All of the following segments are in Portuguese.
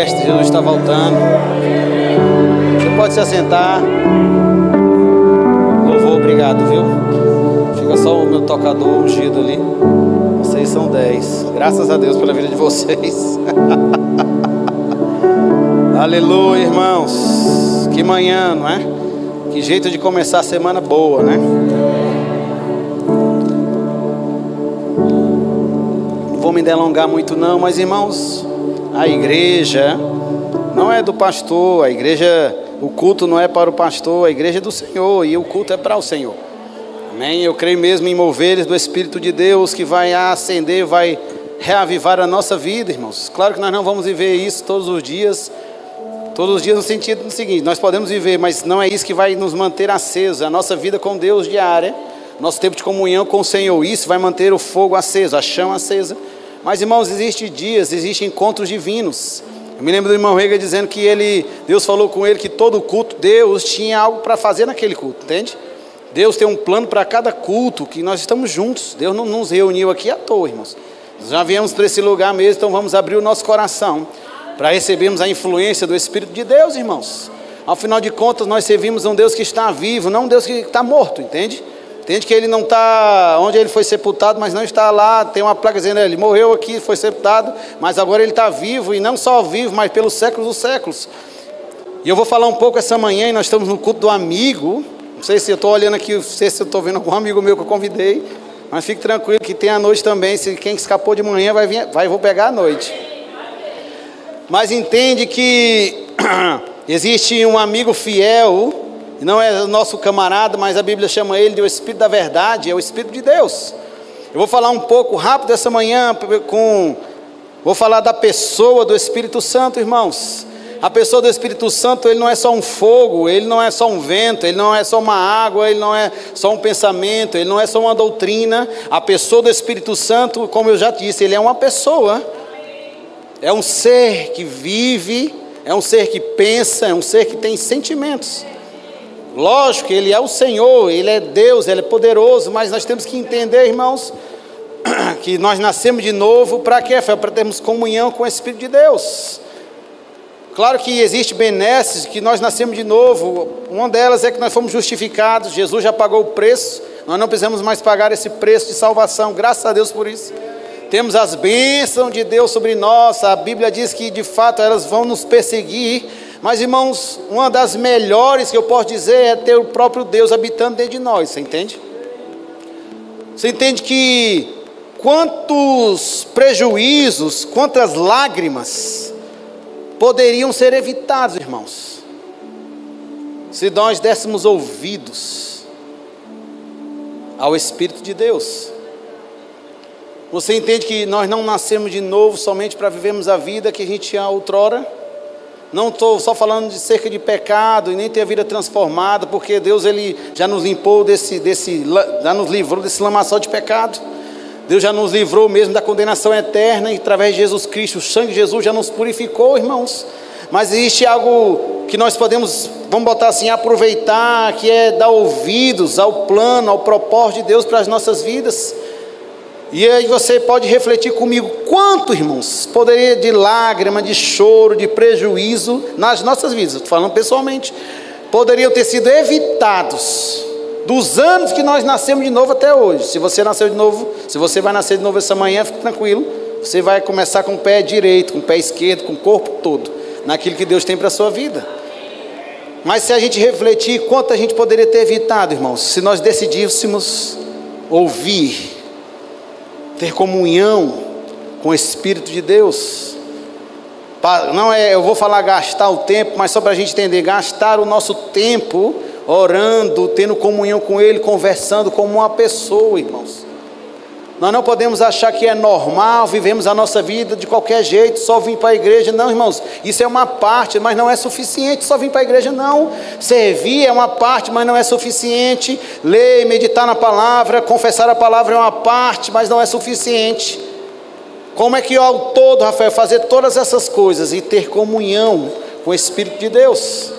Mestre Jesus está voltando. Você pode se assentar. Louvor, obrigado, viu? Fica só o meu tocador ungido ali. Vocês são 10. Graças a Deus pela vida de vocês. Aleluia, irmãos. Que manhã, não é? Que jeito de começar a semana boa, né? Não vou me delongar muito não, mas irmãos, a igreja não é do pastor, a igreja, o culto não é para o pastor, a igreja é do Senhor e o culto é para o Senhor. Amém? Eu creio mesmo em moveres do Espírito de Deus que vai acender, vai reavivar a nossa vida, irmãos. Claro que nós não vamos viver isso todos os dias no sentido do seguinte, nós podemos viver, mas não é isso que vai nos manter acesos, a nossa vida com Deus diária, nosso tempo de comunhão com o Senhor, isso vai manter o fogo aceso, a chama acesa. Mas irmãos, existem dias, existem encontros divinos. Eu me lembro do irmão Rega dizendo que Deus falou com ele que todo culto, Deus tinha algo para fazer naquele culto, entende? Deus tem um plano para cada culto, que nós estamos juntos, Deus não nos reuniu aqui à toa, irmãos. Nós já viemos para esse lugar mesmo, então vamos abrir o nosso coração para recebermos a influência do Espírito de Deus, irmãos. Ao final de contas, nós servimos um Deus que está vivo, não um Deus que está morto, entende? Entende que Ele não está onde Ele foi sepultado, mas não está lá, tem uma placa dizendo, Ele morreu aqui, foi sepultado, mas agora Ele está vivo, e não só vivo, mas pelos séculos dos séculos. E eu vou falar um pouco essa manhã, e nós estamos no culto do amigo, não sei se eu estou olhando aqui, não sei se eu estou vendo algum amigo meu que eu convidei, mas fique tranquilo que tem a noite também, se quem escapou de manhã vou pegar à noite. Mas entende que existe um amigo fiel, não é o nosso camarada, mas a Bíblia chama ele de o Espírito da Verdade, é o Espírito de Deus. Eu vou falar um pouco rápido essa manhã, vou falar da pessoa do Espírito Santo, irmãos. A pessoa do Espírito Santo, ele não é só um fogo, ele não é só um vento, ele não é só uma água, ele não é só um pensamento, ele não é só uma doutrina. A pessoa do Espírito Santo, como eu já disse, ele é uma pessoa. É um ser que vive, é um ser que pensa, é um ser que tem sentimentos. Lógico que Ele é o Senhor, Ele é Deus, Ele é poderoso, mas nós temos que entender, irmãos, que nós nascemos de novo, para quê? Para termos comunhão com o Espírito de Deus. Claro que existe benesses que nós nascemos de novo, uma delas é que nós fomos justificados, Jesus já pagou o preço, nós não precisamos mais pagar esse preço de salvação, graças a Deus por isso. Temos as bênçãos de Deus sobre nós, a Bíblia diz que de fato elas vão nos perseguir, mas irmãos, uma das melhores que eu posso dizer é ter o próprio Deus habitando dentro de nós, você entende? Você entende que quantos prejuízos, quantas lágrimas poderiam ser evitados, irmãos, se nós dessemos ouvidos ao Espírito de Deus. Você entende que nós não nascemos de novo somente para vivermos a vida que a gente tinha outrora? Não estou só falando de cerca de pecado e nem ter a vida transformada, porque Deus Ele já nos limpou já nos livrou desse lamaçal de pecado. Deus já nos livrou mesmo da condenação eterna e através de Jesus Cristo, o sangue de Jesus já nos purificou, irmãos. Mas existe algo que nós podemos, vamos botar assim, aproveitar, que é dar ouvidos ao plano, ao propósito de Deus para as nossas vidas. E aí você pode refletir comigo, quanto, irmãos, poderia de lágrima, de choro, de prejuízo nas nossas vidas, estou falando pessoalmente, poderiam ter sido evitados dos anos que nós nascemos de novo até hoje. Se você nasceu de novo, se você vai nascer de novo essa manhã, fique tranquilo, você vai começar com o pé direito, com o pé esquerdo, com o corpo todo, naquilo que Deus tem para a sua vida. Mas se a gente refletir, quanto a gente poderia ter evitado, irmãos, se nós decidíssemos ouvir, ter comunhão com o Espírito de Deus. Não é, eu vou falar gastar o tempo, mas só para a gente entender, gastar o nosso tempo orando, tendo comunhão com Ele, conversando como uma pessoa, irmãos. Nós não podemos achar que é normal, vivemos a nossa vida de qualquer jeito, só vir para a igreja. Não, irmãos, isso é uma parte, mas não é suficiente, só vir para a igreja não. Servir é uma parte, mas não é suficiente. Ler, meditar na palavra, confessar a palavra é uma parte, mas não é suficiente. Como é que ao todo, Rafael, fazer todas essas coisas e ter comunhão com o Espírito de Deus?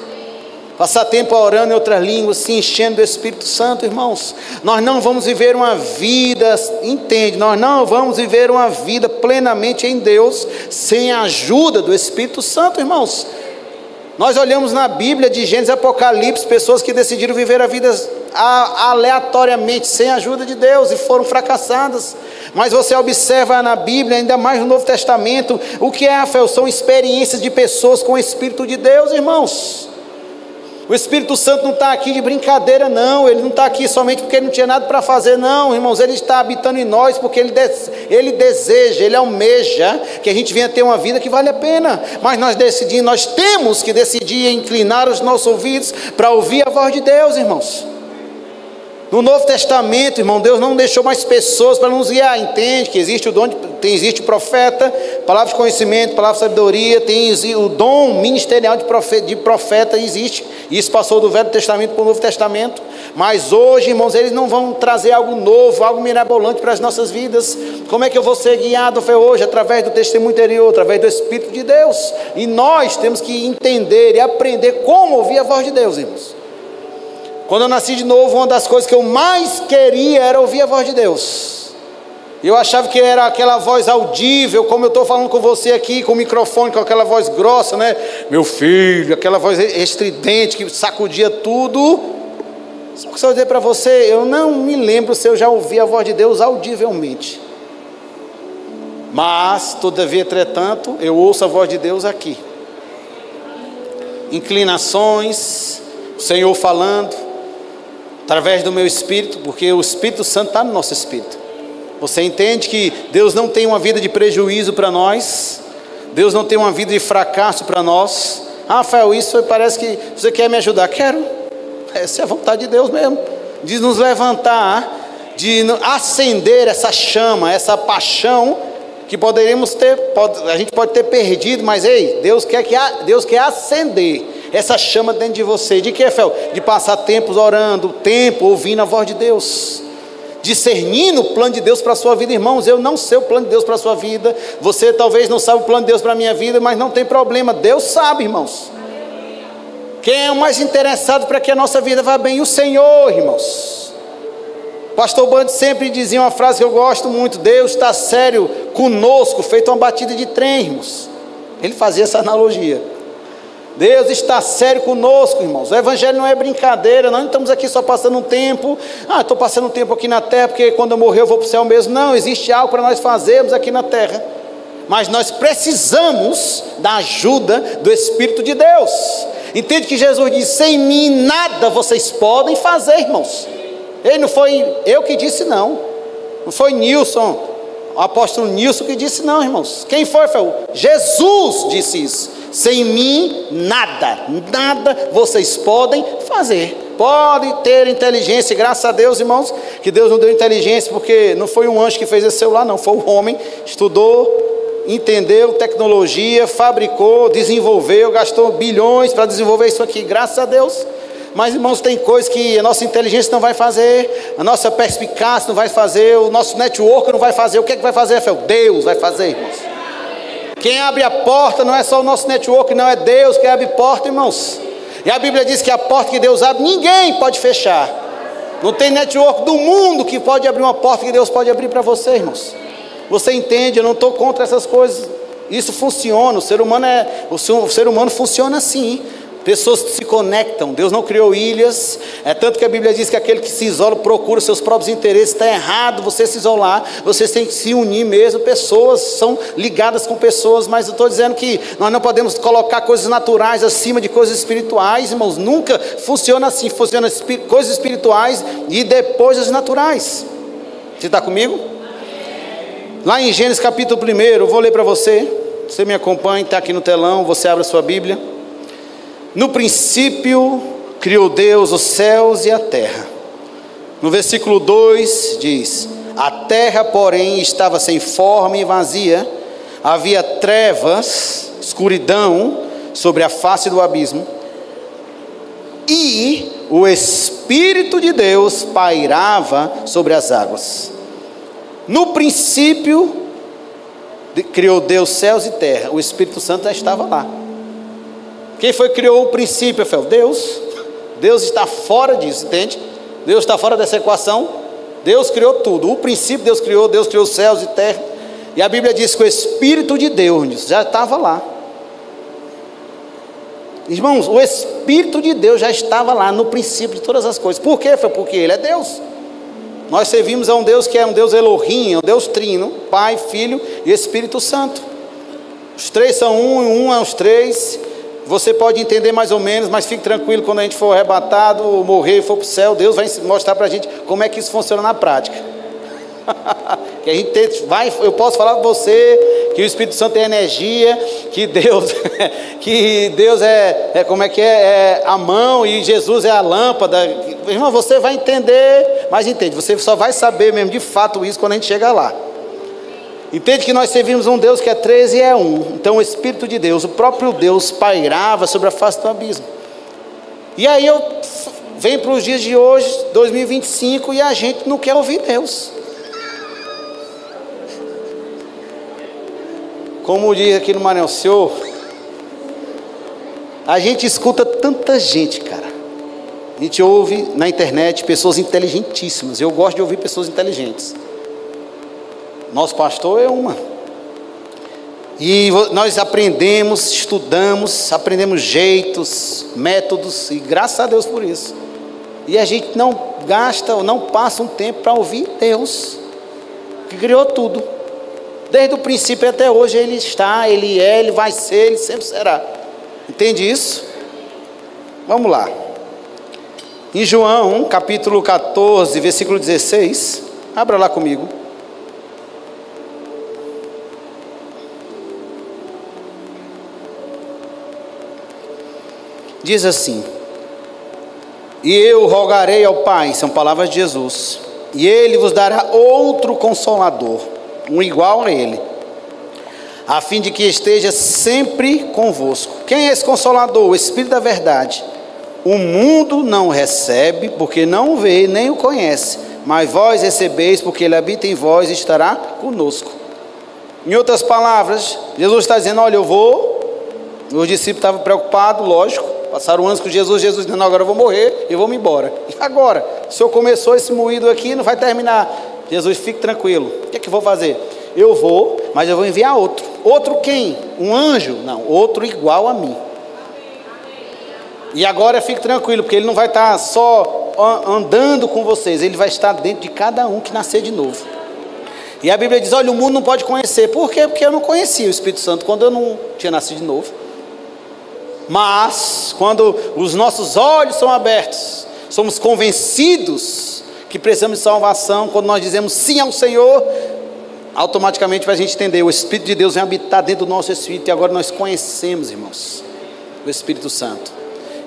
Passar tempo orando em outras línguas, se enchendo do Espírito Santo, irmãos. Nós não vamos viver uma vida, entende? Nós não vamos viver uma vida plenamente em Deus sem a ajuda do Espírito Santo, irmãos. Nós olhamos na Bíblia de Gênesis e Apocalipse, pessoas que decidiram viver a vida aleatoriamente, sem a ajuda de Deus, e foram fracassadas. Mas você observa na Bíblia, ainda mais no Novo Testamento, o que é a fé? São experiências de pessoas com o Espírito de Deus, irmãos. O Espírito Santo não está aqui de brincadeira, não. Ele não está aqui somente porque ele não tinha nada para fazer, não, irmãos. Ele está habitando em nós porque ele deseja, ele almeja que a gente venha ter uma vida que vale a pena. Mas nós temos que decidir inclinar os nossos ouvidos para ouvir a voz de Deus, irmãos. No Novo Testamento, irmão, Deus não deixou mais pessoas para nos guiar. Entende que existe o dom, existe o profeta, palavra de conhecimento, palavra de sabedoria, tem o dom ministerial de profeta, existe. Isso passou do Velho Testamento para o Novo Testamento. Mas hoje, irmãos, eles não vão trazer algo novo, algo mirabolante para as nossas vidas. Como é que eu vou ser guiado hoje? Através do testemunho interior, através do Espírito de Deus. E nós temos que entender e aprender como ouvir a voz de Deus, irmãos. Quando eu nasci de novo, uma das coisas que eu mais queria era ouvir a voz de Deus. Eu achava que era aquela voz audível, como eu estou falando com você aqui, com o microfone, com aquela voz grossa, né? Meu filho, aquela voz estridente que sacudia tudo. Só que se eu dizer para você, eu não me lembro se eu já ouvi a voz de Deus audivelmente. Mas, todavia, entretanto, eu ouço a voz de Deus aqui. Inclinações, o Senhor falando através do meu espírito, porque o Espírito Santo está no nosso espírito. Você entende que Deus não tem uma vida de prejuízo para nós, Deus não tem uma vida de fracasso para nós. Rafael, isso parece que você quer me ajudar. Quero, essa é a vontade de Deus mesmo, de nos levantar, de acender essa chama, essa paixão que poderíamos ter, a gente pode ter perdido, mas ei, Deus quer acender essa chama dentro de você. De que, Fel? De passar tempos orando, ouvindo a voz de Deus, discernindo o plano de Deus para a sua vida. Irmãos, eu não sei o plano de Deus para a sua vida, você talvez não saiba o plano de Deus para a minha vida, mas não tem problema, Deus sabe, irmãos. Quem é o mais interessado para que a nossa vida vá bem? O Senhor, irmãos. Pastor Band sempre dizia uma frase que eu gosto muito: Deus está sério conosco, feito uma batida de trem, irmãos. Ele fazia essa analogia. Deus está sério conosco, irmãos. O Evangelho não é brincadeira. Nós não estamos aqui só passando um tempo. Estou passando um tempo aqui na terra, porque quando eu morrer eu vou para o céu mesmo. Não, existe algo para nós fazermos aqui na terra. Mas nós precisamos da ajuda do Espírito de Deus. Entende que Jesus disse: sem mim nada vocês podem fazer, irmãos. Ele não foi eu que disse, não. Não foi Nilson, o apóstolo Nilson que disse, não, irmãos. Quem foi? Foi Jesus disse isso. Sem mim nada vocês podem fazer. Podem ter inteligência, graças a Deus, irmãos, que Deus não deu inteligência, porque não foi um anjo que fez esse celular, não. Foi o homem, estudou, entendeu tecnologia, fabricou, desenvolveu, gastou bilhões para desenvolver isso aqui, graças a Deus. Mas, irmãos, tem coisas que a nossa inteligência não vai fazer, a nossa perspicácia não vai fazer, o nosso network não vai fazer. O que é que vai fazer, Rafael? Deus vai fazer, irmãos. Quem abre a porta não é só o nosso network, não, é Deus que abre a porta, irmãos. E a Bíblia diz que a porta que Deus abre, ninguém pode fechar. Não tem network do mundo que pode abrir uma porta que Deus pode abrir para você, irmãos. Você entende? Eu não estou contra essas coisas. Isso funciona, o ser humano funciona assim. Pessoas se conectam. Deus não criou ilhas. É tanto que a Bíblia diz que aquele que se isola procura seus próprios interesses. Está errado você se isolar. Você tem que se unir mesmo. Pessoas são ligadas com pessoas. Mas eu estou dizendo que nós não podemos colocar coisas naturais acima de coisas espirituais, irmãos. Nunca funciona assim. Funciona coisas espirituais e depois as naturais. Você está comigo? Lá em Gênesis capítulo 1, eu vou ler para você. Você me acompanha, está aqui no telão. Você abre a sua Bíblia. No princípio criou Deus os céus e a terra. No versículo 2 diz: a terra, porém, estava sem forma e vazia, havia trevas, escuridão sobre a face do abismo, e o Espírito de Deus pairava sobre as águas. No princípio criou Deus céus e terra. O Espírito Santo já estava lá. Quem foi que criou o princípio, Rafael? Deus. Deus está fora disso, entende? Deus está fora dessa equação. Deus criou tudo. O princípio Deus criou os céus e terra. E a Bíblia diz que o Espírito de Deus já estava lá. Irmãos, o Espírito de Deus já estava lá no princípio de todas as coisas. Por quê? Foi porque Ele é Deus. Nós servimos a um Deus que é um Deus Elohim, um Deus trino, Pai, Filho e Espírito Santo. Os três são um, e um é os três. Você pode entender mais ou menos, mas fique tranquilo, quando a gente for arrebatado, morrer e for para o céu, Deus vai mostrar para a gente como é que isso funciona na prática. Que a gente eu posso falar para você que o Espírito Santo é energia, que Deus é a mão e Jesus é a lâmpada. Irmão, você vai entender, mas entende, você só vai saber mesmo de fato isso quando a gente chegar lá. Entende que nós servimos um Deus que é três e é um. Então o Espírito de Deus, o próprio Deus, pairava sobre a face do abismo. E aí eu venho para os dias de hoje, 2025, e a gente não quer ouvir Deus. Como diz aqui no Maranhão, Senhor, a gente escuta tanta gente, cara. A gente ouve na internet pessoas inteligentíssimas. Eu gosto de ouvir pessoas inteligentes. Nosso pastor é uma. E nós aprendemos, estudamos, aprendemos jeitos, métodos, e graças a Deus por isso. E a gente não gasta ou não passa um tempo para ouvir Deus, que criou tudo. Desde o princípio até hoje Ele está, Ele é, Ele vai ser, Ele sempre será. Entende isso? Vamos lá. Em João, capítulo 14, versículo 16. Abra lá comigo. Diz assim: e eu rogarei ao Pai, são palavras de Jesus, e Ele vos dará outro Consolador, um igual a Ele, a fim de que esteja sempre convosco. Quem é esse Consolador? O Espírito da verdade. O mundo não recebe, porque não o vê, nem o conhece, mas vós recebeis, porque Ele habita em vós e estará conosco. Em outras palavras, Jesus está dizendo: olha, eu vou. Os discípulos estavam preocupados, lógico, passaram anos com Jesus dizendo: agora eu vou morrer e vou me embora. E agora? O Senhor começou esse moído aqui, não vai terminar. Jesus, fique tranquilo. O que é que eu vou fazer? Eu vou, mas eu vou enviar outro. Outro quem? Um anjo? Não, outro igual a mim. E agora fique tranquilo, porque Ele não vai estar só andando com vocês, Ele vai estar dentro de cada um que nascer de novo. E a Bíblia diz: olha, o mundo não pode conhecer. Por quê? Porque eu não conhecia o Espírito Santo quando eu não tinha nascido de novo. Mas quando os nossos olhos são abertos, somos convencidos que precisamos de salvação, quando nós dizemos sim ao Senhor, automaticamente vai a gente entender: o Espírito de Deus vem habitar dentro do nosso espírito, e agora nós conhecemos, irmãos, o Espírito Santo.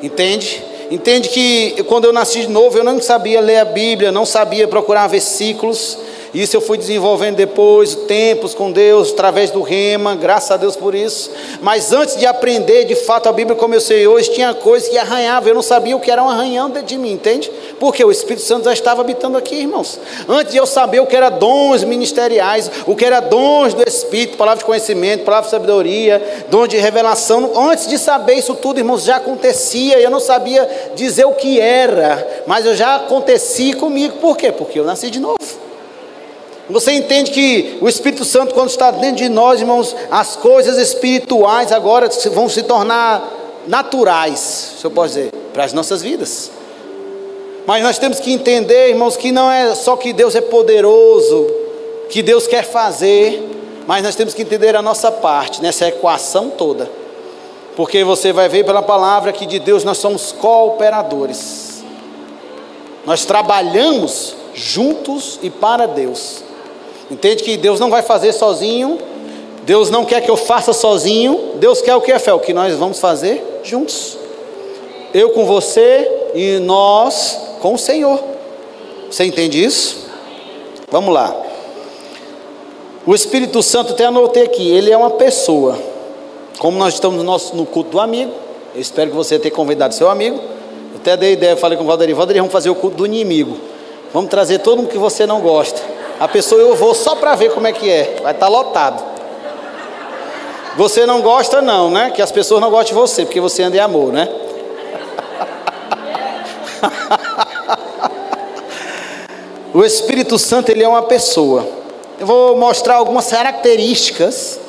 Entende? Entende que quando eu nasci de novo, eu não sabia ler a Bíblia, não sabia procurar versículos. Isso eu fui desenvolvendo depois, tempos com Deus, através do rema, graças a Deus por isso. Mas antes de aprender de fato a Bíblia como eu sei hoje, tinha coisas que arranhavam, eu não sabia o que era um arranhão dentro de mim, entende? Porque o Espírito Santo já estava habitando aqui, irmãos. Antes de eu saber o que era dons ministeriais, o que era dons do Espírito, palavra de conhecimento, palavra de sabedoria, dom de revelação, antes de saber isso tudo, irmãos, já acontecia. Eu não sabia dizer o que era, mas eu já acontecia comigo. Por quê? Porque eu nasci de novo. Você entende que o Espírito Santo, quando está dentro de nós, irmãos, as coisas espirituais agora vão se tornar naturais, se eu posso dizer, para as nossas vidas. Mas nós temos que entender, irmãos, que não é só que Deus é poderoso, que Deus quer fazer, mas nós temos que entender a nossa parte nessa equação toda. Porque você vai ver pela palavra que de Deus nós somos cooperadores. Nós trabalhamos juntos e para Deus. Entende que Deus não vai fazer sozinho, Deus não quer que eu faça sozinho, Deus quer o que é fé? O que nós vamos fazer juntos. Eu com você e nós com o Senhor. Você entende isso? Vamos lá. O Espírito Santo, até anotei aqui, ele é uma pessoa. Como nós estamos no culto do amigo, eu espero que você tenha convidado seu amigo. Eu até dei ideia, falei com o Valderi, vamos fazer o culto do inimigo. Vamos trazer todo mundo que você não gosta. A pessoa, eu vou só para ver como é que é. Vai estar lotado. Você não gosta não, né? Que as pessoas não gostam de você, porque você anda em amor, né? O Espírito Santo, ele é uma pessoa. Eu vou mostrar algumas características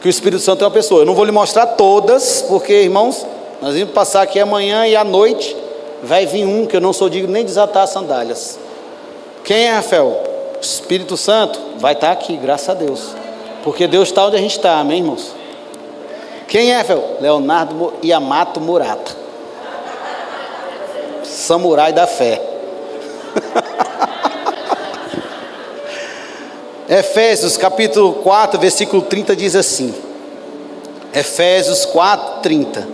que o Espírito Santo é uma pessoa. Eu não vou lhe mostrar todas, porque, irmãos, nós vamos passar aqui amanhã e à noite vai vir um que eu não sou digno nem desatar as sandálias. Quem é, Rafael? O Espírito Santo vai estar aqui, graças a Deus. Porque Deus está onde a gente está, amém, irmãos? Quem é, Rafael? Leonardo Yamato Murata, samurai da fé. Efésios capítulo 4, versículo 30 diz assim. Efésios 4, 30.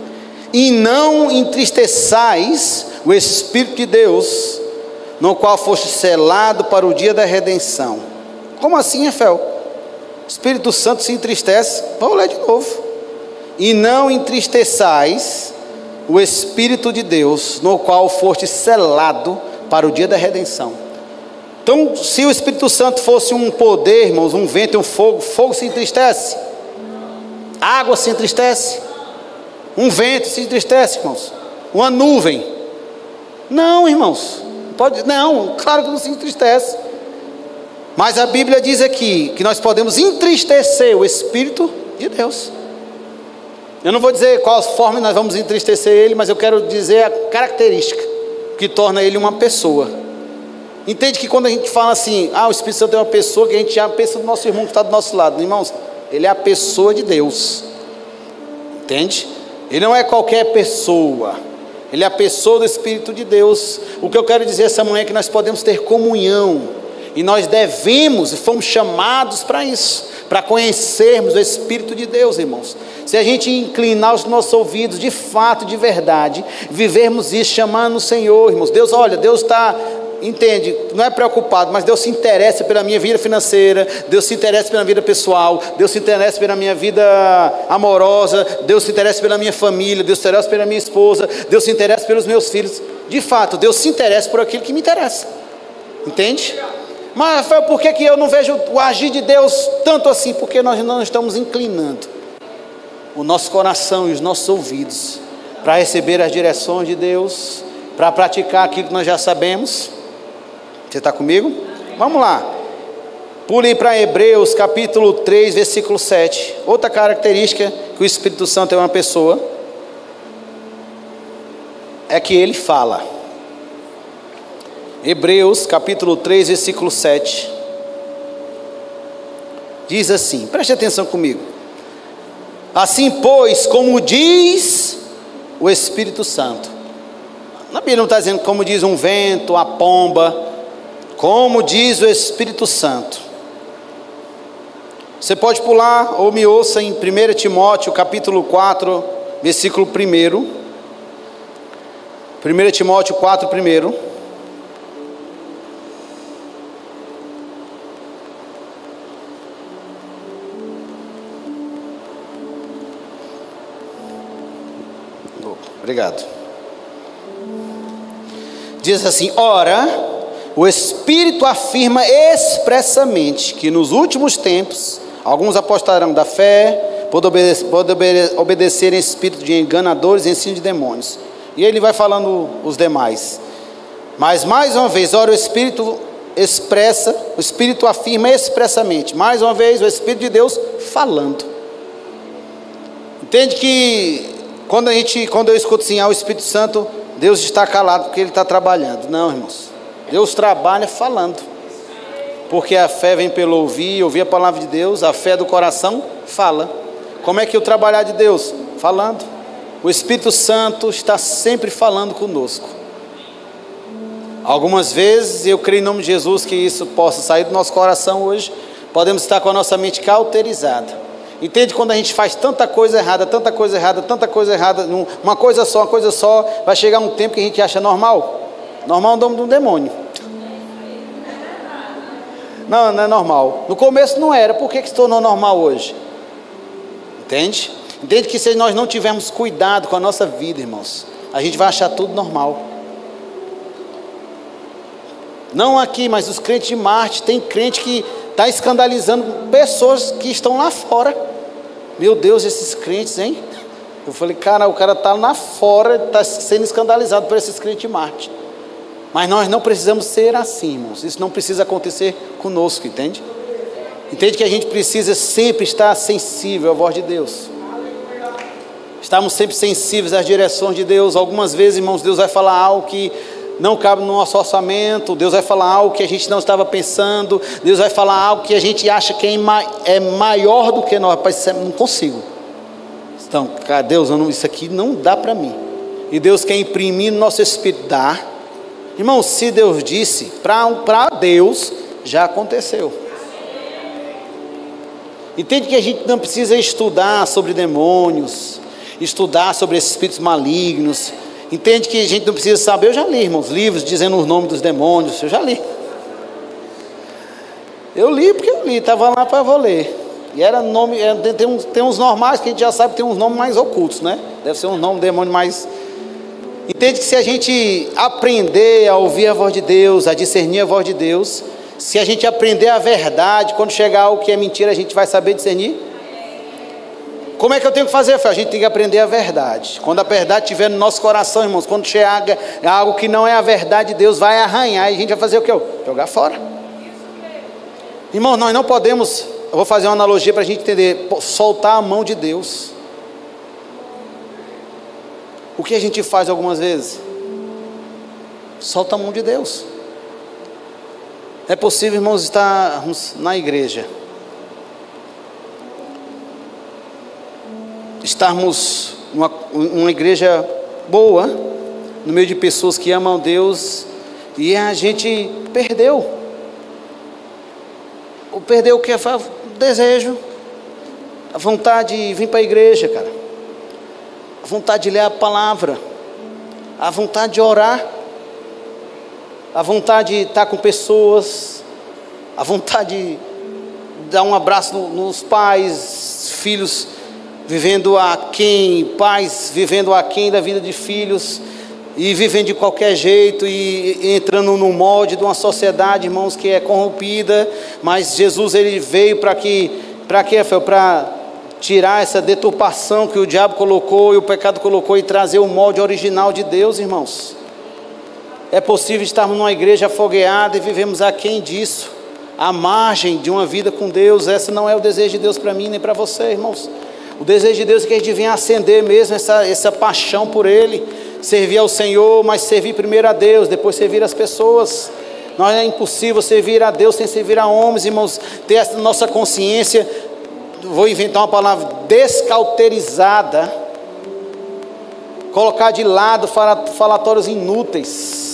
E não entristeçais o Espírito de Deus, no qual foste selado para o dia da redenção. Como assim, Rafael? O Espírito Santo se entristece? Vamos ler de novo. E não entristeçais o Espírito de Deus, no qual foste selado para o dia da redenção. Então, se o Espírito Santo fosse um poder, irmãos, um vento e um fogo, fogo se entristece, água se entristece, um vento se entristece, irmãos, uma nuvem. Não, irmãos, não, claro que não se entristece. Mas a Bíblia diz aqui que nós podemos entristecer o Espírito de Deus. Eu não vou dizer qual forma nós vamos entristecer ele, mas eu quero dizer a característica que torna ele uma pessoa. Entende que quando a gente fala assim, o Espírito Santo é uma pessoa, que a gente já pensa no nosso irmão que está do nosso lado. Irmãos, ele é a pessoa de Deus. Entende? Ele não é qualquer pessoa. Ele é a pessoa do Espírito de Deus. O que eu quero dizer essa manhã é que nós podemos ter comunhão. E nós devemos e fomos chamados para isso, para conhecermos o Espírito de Deus, irmãos. Se a gente inclinar os nossos ouvidos de fato, de verdade, vivermos isso, chamando o Senhor, irmãos. Deus, olha, Deus está... Entende, não é preocupado, mas Deus se interessa pela minha vida financeira, Deus se interessa pela minha vida pessoal, Deus se interessa pela minha vida amorosa, Deus se interessa pela minha família, Deus se interessa pela minha esposa, Deus se interessa pelos meus filhos. De fato, Deus se interessa por aquilo que me interessa. Entende? Mas, Rafael, por que eu não vejo o agir de Deus tanto assim? Porque nós não estamos inclinando o nosso coração e os nossos ouvidos para receber as direções de Deus, para praticar aquilo que nós já sabemos. Você está comigo? Vamos lá. Pule para Hebreus capítulo 3, versículo 7. Outra característica que o Espírito Santo é uma pessoa é que ele fala. Hebreus capítulo 3, versículo 7. Diz assim, preste atenção comigo. Assim, pois, como diz o Espírito Santo. Na Bíblia não está dizendo como diz um vento, a pomba. Como diz o Espírito Santo. Você pode pular ou me ouça em 1 Timóteo capítulo 4, versículo 1. 1 Timóteo 4, 1. Obrigado. Diz assim, ora... O Espírito afirma expressamente que nos últimos tempos, alguns apostarão da fé, por obedecerem espírito de enganadores e ensino de demônios. E ele vai falando os demais. Mas mais uma vez, ora o Espírito afirma expressamente, mais uma vez o Espírito de Deus falando. Entende que quando eu escuto assim, o Espírito Santo, Deus está calado porque ele está trabalhando. Não, irmãos. Deus trabalha falando, porque a fé vem pelo ouvir a palavra de Deus, a fé do coração fala. Como é que o trabalhar de Deus? Falando. O Espírito Santo está sempre falando conosco. Algumas vezes, eu creio em nome de Jesus que isso possa sair do nosso coração hoje, podemos estar com a nossa mente cauterizada. Entende? Quando a gente faz tanta coisa errada, uma coisa só, vai chegar um tempo que a gente acha normal. Normal é o nome de um demônio. Não é normal. No começo não era, por que se tornou normal hoje? Entende? Entende que se nós não tivermos cuidado com a nossa vida, irmãos, a gente vai achar tudo normal. Não aqui, mas os crentes de Marte, tem crente que está escandalizando pessoas que estão lá fora. Meu Deus, esses crentes, hein? Eu falei, cara, o cara está lá fora, está sendo escandalizado por esses crentes de Marte. Mas nós não precisamos ser assim, irmãos. Isso não precisa acontecer conosco, entende? Entende que a gente precisa sempre estar sensível à voz de Deus. Estamos sempre sensíveis às direções de Deus. Algumas vezes, irmãos, Deus vai falar algo que não cabe no nosso orçamento. Deus vai falar algo que a gente não estava pensando. Deus vai falar algo que a gente acha que é maior do que nós. Rapaz, não consigo. Então, cara, Deus, isso aqui não dá para mim. E Deus quer imprimir no nosso espírito, dá. Irmão, se Deus disse, para Deus, já aconteceu. Entende que a gente não precisa estudar sobre demônios, estudar sobre esses espíritos malignos. Entende que a gente não precisa saber. Eu já li, irmãos, livros dizendo os nomes dos demônios. Eu já li. Eu li porque eu li, estava lá para eu ler. E era nome, tem uns normais que a gente já sabe que tem uns nomes mais ocultos, né? Deve ser um nome de demônio mais... Entende que se a gente aprender a ouvir a voz de Deus, a discernir a voz de Deus, se a gente aprender a verdade, quando chegar algo que é mentira, a gente vai saber discernir? Como é que eu tenho que fazer? A gente tem que aprender a verdade. Quando a verdade estiver no nosso coração, irmãos, quando chegar algo que não é a verdade, Deus vai arranhar e a gente vai fazer o quê? Jogar fora. Irmãos, nós não podemos, eu vou fazer uma analogia para a gente entender, soltar a mão de Deus. O que a gente faz algumas vezes? Solta a mão de Deus. É possível, irmãos, estarmos na igreja, estarmos uma igreja boa, no meio de pessoas que amam Deus, e a gente perdeu o que? O desejo, a vontade de vir para a igreja, cara, a vontade de ler a palavra, a vontade de orar, a vontade de estar com pessoas, a vontade de dar um abraço nos pais, filhos vivendo aquém, pais vivendo aquém da vida de filhos, e vivendo de qualquer jeito, e entrando no molde de uma sociedade, irmãos, que é corrompida. Mas Jesus, ele veio para quê? Para tirar essa deturpação que o diabo colocou e o pecado colocou, e trazer o molde original de Deus, irmãos. É possível estarmos numa igreja afogueada e vivemos aquém disso, à margem de uma vida com Deus. Esse não é o desejo de Deus para mim nem para você, irmãos. O desejo de Deus é que a gente venha acender mesmo essa paixão por Ele, servir ao Senhor, mas servir primeiro a Deus, depois servir as pessoas. Não é impossível servir a Deus sem servir a homens, irmãos. Ter essa nossa consciência, vou inventar uma palavra, descauterizada, colocar de lado falatórios inúteis,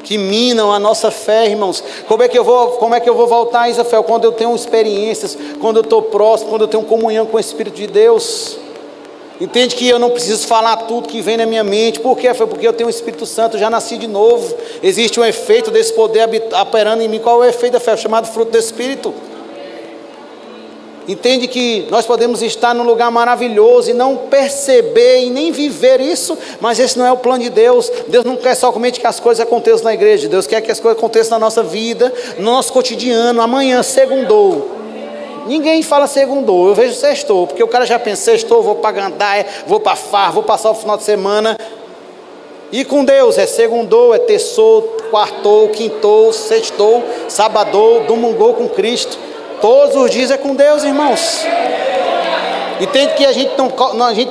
que minam a nossa fé, irmãos. Como é que eu vou voltar a essa fé? Quando eu tenho experiências, quando eu estou próximo, quando eu tenho comunhão com o Espírito de Deus. Entende que eu não preciso falar tudo que vem na minha mente. Por quê? Foi porque eu tenho o Espírito Santo, eu já nasci de novo. Existe um efeito desse poder operando em mim. Qual é o efeito da fé? Chamado fruto do Espírito. Entende que nós podemos estar num lugar maravilhoso e não perceber e nem viver isso, mas esse não é o plano de Deus. Deus não quer somente que as coisas aconteçam na igreja. Deus quer que as coisas aconteçam na nossa vida, no nosso cotidiano. Amanhã, segundou. Ninguém fala segundou, eu vejo sextou, porque o cara já pensa, sextou, vou para gandaia, vou para farra, vou passar o final de semana. E com Deus é segundou, é terçou, quartou, quintou, sextou, sabadou, domingou com Cristo. Todos os dias é com Deus, irmãos. Entende que a gente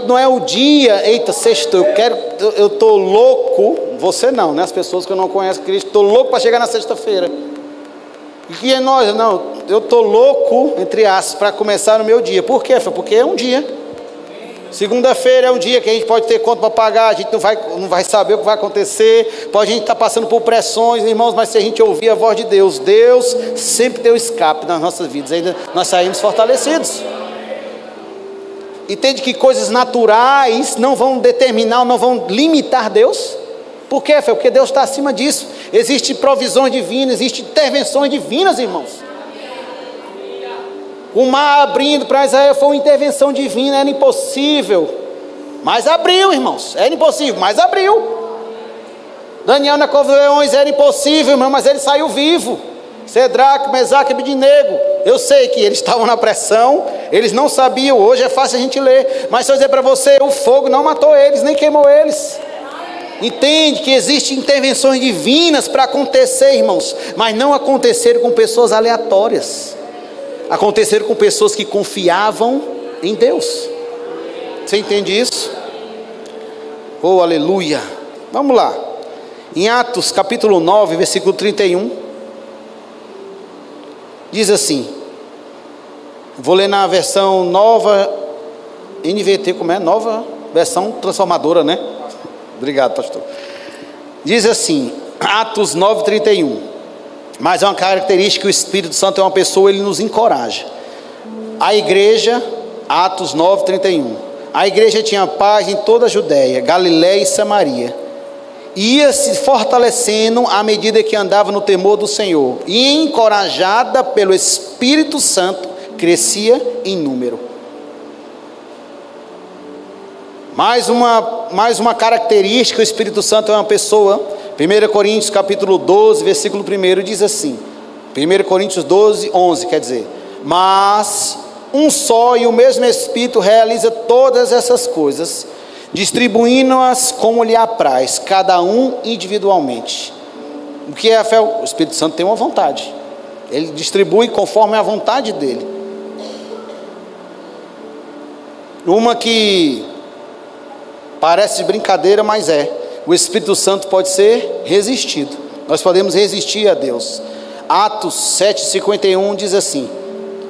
não é o dia, eita, sextou, eu estou louco, você não, né? As pessoas que eu não conheço Cristo, estou louco para chegar na sexta-feira. E que é nós? Não, eu estou louco, entre aspas, para começar o meu dia. Por quê? Porque é um dia. Segunda-feira é um dia que a gente pode ter conta para pagar, a gente não vai saber o que vai acontecer, a gente estar passando por pressões, irmãos, mas se a gente ouvir a voz de Deus, Deus sempre deu escape nas nossas vidas, ainda nós saímos fortalecidos. Entende que coisas naturais não vão determinar, não vão limitar Deus? Por quê? Porque Deus está acima disso. Existem provisões divinas, existem intervenções divinas, irmãos. O mar abrindo para Israel foi uma intervenção divina, era impossível, mas abriu, irmãos, era impossível, mas abriu. Daniel na cova dos leões era impossível, irmão, mas ele saiu vivo. Cedraque, Mesaque e Abednego, eu sei que eles estavam na pressão, eles não sabiam, hoje é fácil a gente ler, mas se eu dizer para você, o fogo não matou eles, nem queimou eles. Entende que existem intervenções divinas para acontecer, irmãos, mas não aconteceram com pessoas aleatórias. Aconteceram com pessoas que confiavam em Deus. Você entende isso? Oh, aleluia. Vamos lá. Em Atos capítulo 9, versículo 31. Diz assim. Vou ler na versão nova, NVT, como é? Nova versão transformadora, né? Obrigado, pastor. Diz assim, Atos 9, 31. Mas é uma característica que o Espírito Santo é uma pessoa, ele nos encoraja. A igreja, Atos 9, 31. A igreja tinha paz em toda a Judéia, Galiléia e Samaria. Ia se fortalecendo à medida que andava no temor do Senhor. E encorajada pelo Espírito Santo, crescia em número. Mais uma característica, o Espírito Santo é uma pessoa. 1 Coríntios capítulo 12, versículo 1 diz assim. 1 Coríntios 12, 11, quer dizer. Mas um só e o mesmo Espírito realiza todas essas coisas, distribuindo-as como lhe apraz, cada um individualmente. O que é a fé? O Espírito Santo tem uma vontade. Ele distribui conforme a vontade dele. Uma que parece brincadeira, mas é. O Espírito Santo pode ser resistido. Nós podemos resistir a Deus. Atos 7:51 diz assim.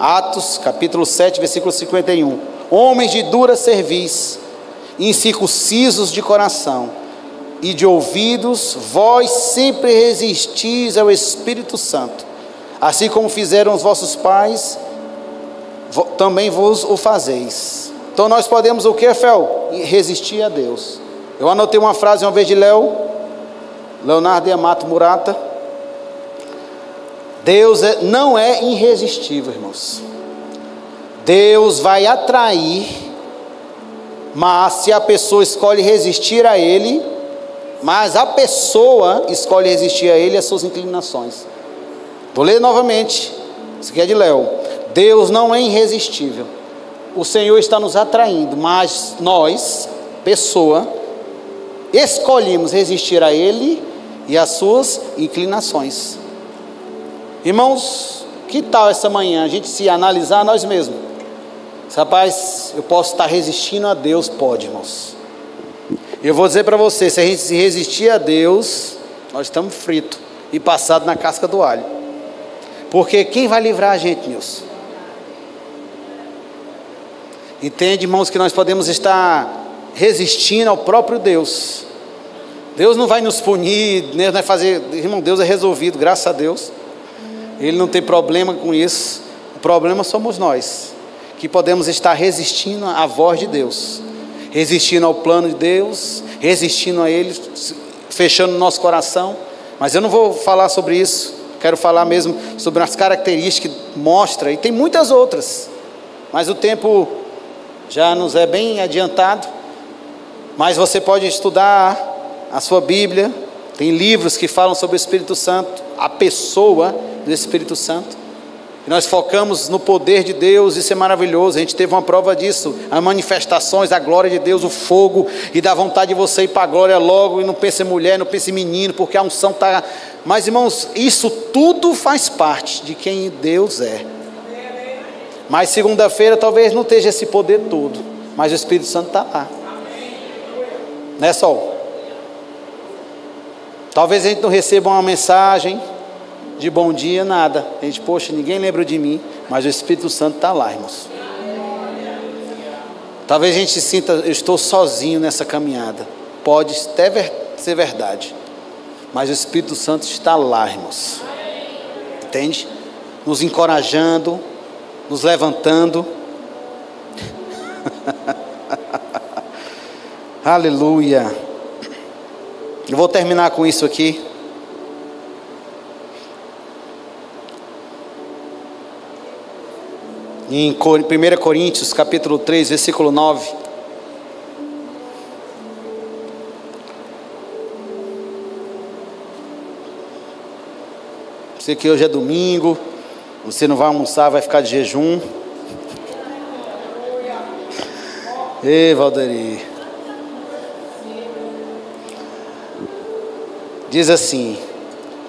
Atos capítulo 7, versículo 51. Homens de dura cerviz, incircuncisos de coração e de ouvidos, vós sempre resistis ao Espírito Santo, assim como fizeram os vossos pais, também vos o fazeis. Então nós podemos o que, Fel? Resistir a Deus. Eu anotei uma frase uma vez de Leonardo Yamato Murata. Deus não é irresistível, irmãos. Deus vai atrair, mas se a pessoa escolhe resistir a Ele, mas a pessoa escolhe resistir a Ele e as suas inclinações. Vou ler novamente. Isso aqui é de Léo. Deus não é irresistível. O Senhor está nos atraindo, mas nós, pessoa, escolhemos resistir a Ele e às suas inclinações. Irmãos, que tal essa manhã a gente se analisar nós mesmos? Rapaz, eu posso estar resistindo a Deus? Pode, irmãos. Eu vou dizer para você, se a gente se resistir a Deus, nós estamos fritos e passados na casca do alho. Porque quem vai livrar a gente, Nilson? Entende, irmãos, que nós podemos estar resistindo ao próprio Deus. Deus não vai nos punir, nem vai fazer. Irmão, Deus é resolvido, graças a Deus. Ele não tem problema com isso. O problema somos nós, que podemos estar resistindo à voz de Deus, resistindo ao plano de Deus, resistindo a Ele, fechando o nosso coração. Mas eu não vou falar sobre isso. Quero falar mesmo sobre as características que mostra, e tem muitas outras, mas o tempo já nos é bem adiantado. Mas você pode estudar a sua Bíblia, tem livros que falam sobre o Espírito Santo, a pessoa do Espírito Santo. E nós focamos no poder de Deus, isso é maravilhoso. A gente teve uma prova disso, as manifestações da glória de Deus, o fogo, e dá vontade de você ir para a glória logo, e não pense em mulher, não pense em menino, porque a unção está... Mas irmãos, isso tudo faz parte de quem Deus é. Mas segunda-feira talvez não esteja esse poder todo, mas o Espírito Santo está lá. Não é só. Talvez a gente não receba uma mensagem de bom dia, nada. A gente, poxa, ninguém lembra de mim, mas o Espírito Santo está lá, irmãos. Talvez a gente sinta, eu estou sozinho nessa caminhada. Pode até ser verdade, mas o Espírito Santo está lá, irmãos. Entende? Nos encorajando, nos levantando. Aleluia. Eu vou terminar com isso aqui. Em 1 Coríntios capítulo 3, versículo 9. Sei que hoje é domingo, você não vai almoçar, vai ficar de jejum. Ei, Valderi. Diz assim: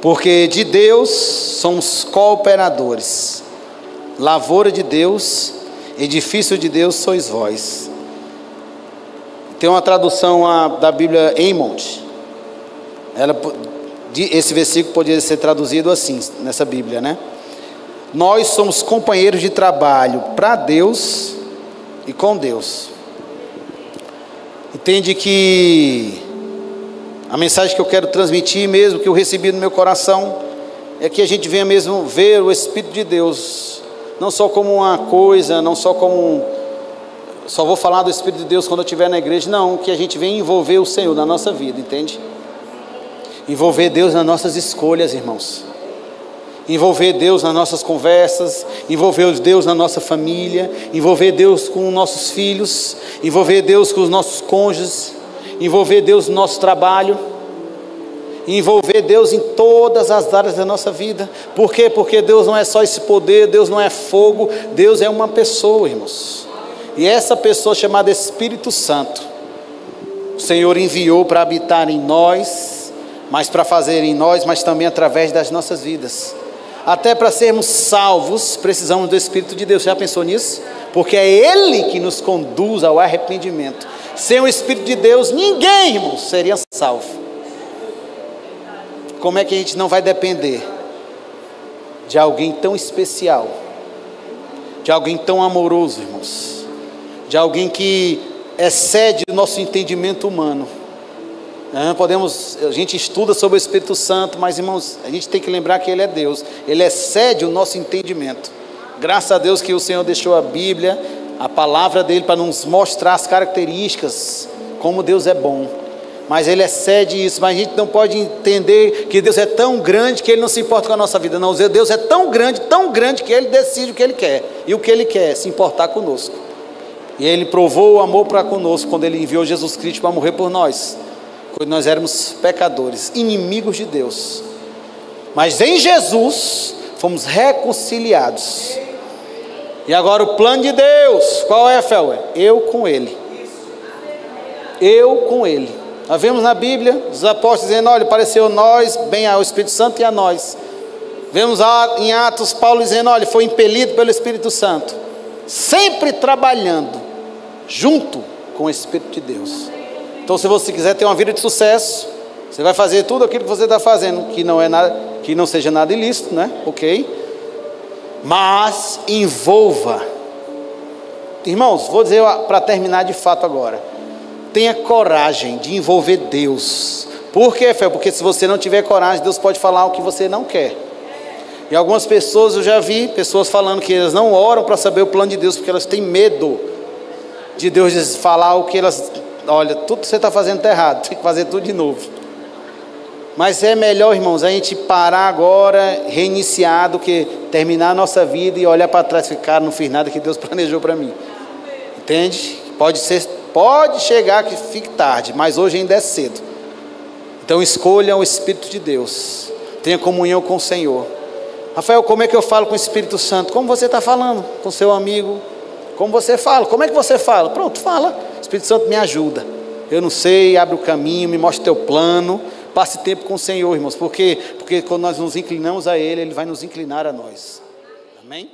porque de Deus somos cooperadores, lavoura de Deus, edifício de Deus sois vós. Tem uma tradução da Bíblia Emont. Esse versículo poderia ser traduzido assim, nessa Bíblia, né? Nós somos companheiros de trabalho para Deus e com Deus. Entende que a mensagem que eu quero transmitir mesmo, que eu recebi no meu coração, é que a gente venha mesmo ver o Espírito de Deus, não só como uma coisa, não só como só vou falar do Espírito de Deus quando eu estiver na igreja, não, que a gente venha envolver o Senhor na nossa vida, entende? Envolver Deus nas nossas escolhas, irmãos. Envolver Deus nas nossas conversas, envolver Deus na nossa família, envolver Deus com nossos filhos, envolver Deus com os nossos cônjuges, envolver Deus no nosso trabalho, envolver Deus em todas as áreas da nossa vida. Por quê? Porque Deus não é só esse poder, Deus não é fogo, Deus é uma pessoa, irmãos. E essa pessoa chamada Espírito Santo, o Senhor enviou para habitar em nós, mas para fazer em nós, mas também através das nossas vidas. Até para sermos salvos, precisamos do Espírito de Deus. Já pensou nisso? Porque é Ele que nos conduz ao arrependimento. Sem o Espírito de Deus, ninguém, irmãos, seria salvo. Como é que a gente não vai depender de alguém tão especial, de alguém tão amoroso, irmãos, de alguém que excede o nosso entendimento humano? A gente estuda sobre o Espírito Santo, mas, irmãos, a gente tem que lembrar que Ele é Deus. Ele excede o nosso entendimento. Graças a Deus que o Senhor deixou a Bíblia, a palavra dele, para nos mostrar as características, como Deus é bom. Mas Ele excede isso. Mas a gente não pode entender que Deus é tão grande que Ele não se importa com a nossa vida. Não, Deus é tão grande que Ele decide o que Ele quer. E o que Ele quer? Se importar conosco. E Ele provou o amor para conosco quando Ele enviou Jesus Cristo para morrer por nós, quando nós éramos pecadores, inimigos de Deus. Mas em Jesus fomos reconciliados. E agora o plano de Deus, qual é, Fel? Eu com Ele. Eu com Ele. Nós vemos na Bíblia os apóstolos dizendo: olha, pareceu nós, bem ao Espírito Santo e a nós. Vemos em Atos Paulo dizendo: olha, foi impelido pelo Espírito Santo, sempre trabalhando junto com o Espírito de Deus. Então, se você quiser ter uma vida de sucesso, você vai fazer tudo aquilo que você está fazendo, que não seja nada ilícito, né? Ok? Mas envolva. Irmãos, vou dizer para terminar de fato agora. Tenha coragem de envolver Deus. Por quê, Fé? Porque se você não tiver coragem, Deus pode falar o que você não quer. E algumas pessoas, eu já vi pessoas falando que elas não oram para saber o plano de Deus, porque elas têm medo de Deus falar o que elas... Olha, tudo que você está fazendo está errado, tem que fazer tudo de novo. Mas é melhor, irmãos, a gente parar agora, reiniciar, do que terminar a nossa vida e olhar para trás e ficar, não fiz nada que Deus planejou para mim. Entende? Pode chegar que fique tarde, mas hoje ainda é cedo. Então escolha o Espírito de Deus, tenha comunhão com o Senhor. Rafael, como é que eu falo com o Espírito Santo? Como você está falando com seu amigo? Como você fala? Como é que você fala? Pronto, fala. Espírito Santo, me ajuda. Eu não sei, abre o caminho, me mostra o teu plano. Passe tempo com o Senhor, irmãos. Porque quando nós nos inclinamos a Ele, Ele vai nos inclinar a nós. Amém?